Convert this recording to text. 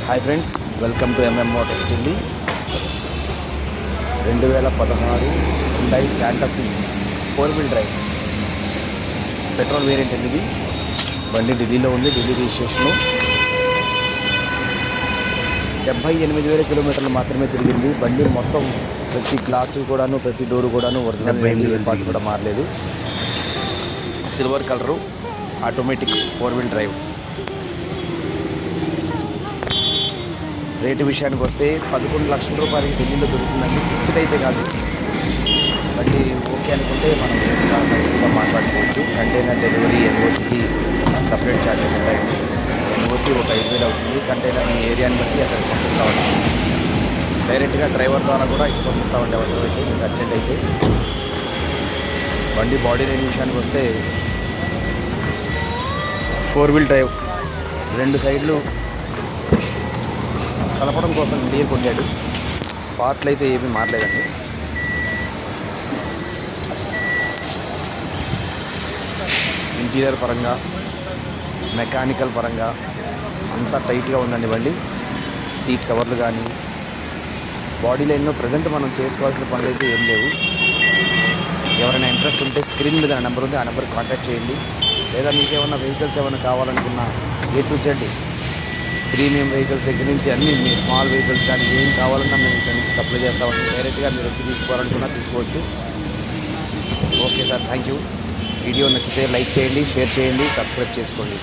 Hi friends, welcome to MM Motors Delhi. 2016 Hyundai Santa fee 4-wheel drive petrol variant అండి. ఇది బండి ఢిల్లీలో ఉంది. ఢిల్లీ రిజిస్ట్రేషను. 78,000 కిలోమీటర్లు మాత్రమే తిరిగింది. బండి మొత్తం ప్రతి గ్లాసు కూడాను, ప్రతి డోరు కూడాను ఒరిజినల్ పార్ట్ కూడా మారలేదు. Silver colour, automatic 4-wheel drive. Rate విషయానికి వస్తే 11 లక్షల రూపాయలకి ఢిల్లీలో దొరుకుతుందండి. ఫిక్స్డ్ అయితే కాదు. బండి ఓకే అనుకుంటే మనం సైకిల్గా మాట్లాడుకోవచ్చు. కంటైనర్ డెలివరీ ఎన్ఓసికి సపరేట్ ఛార్జెస్ ఉంటాయండి. ఎన్ఓసి ఒక 5,000 అవుతుంది. కంటైనర్ మీ ఏరియాని బట్టి అక్కడ పంపిస్తూ ఉంటాం. డైరెక్ట్గా డ్రైవర్ ద్వారా కూడా ఇచ్చి పంపిస్తూ ఉండే అవసరం అయితే అర్జెంట్ అయితే. బండి బాడీ లైన్ విషయానికి వస్తే 4-wheel డ్రైవ్, 2 సైడ్లు కలపడం కోసం క్లియర్ కొట్టాడు. పార్ట్లు అయితే ఏమీ మారలేదండి. ఇంటీరియర్ పరంగా, మెకానికల్ పరంగా అంతా టైట్గా ఉందండి బండి. సీట్ కవర్లు కానీ, బాడీ లైన్లో ప్రజెంట్ మనం చేసుకోవాల్సిన పనులు అయితే ఏం లేవు. ఎవరైనా ఇంట్రెస్ట్ ఉంటే స్క్రీన్ మీద నెంబర్ ఉంది, ఆ నెంబర్కి కాంటాక్ట్ చేయండి. లేదా మీకు ఏమైనా వెహికల్స్ ఏమైనా కావాలనుకున్నా A to Z premium vehicles దగ్గర నుంచి అన్ని మీ స్మాల్ వెహికల్స్ కానీ ఏం కావాలన్నా మేము ఇక్కడ నుంచి సప్లై చేస్తామండి. డైరెక్ట్గా మీరు వచ్చి తీసుకోవాలనుకున్నా తీసుకోవచ్చు. Okay sir, thank you. Video నచ్చితే లైక్ చేయండి, షేర్ చేయండి, సబ్స్క్రైబ్ చేసుకోండి.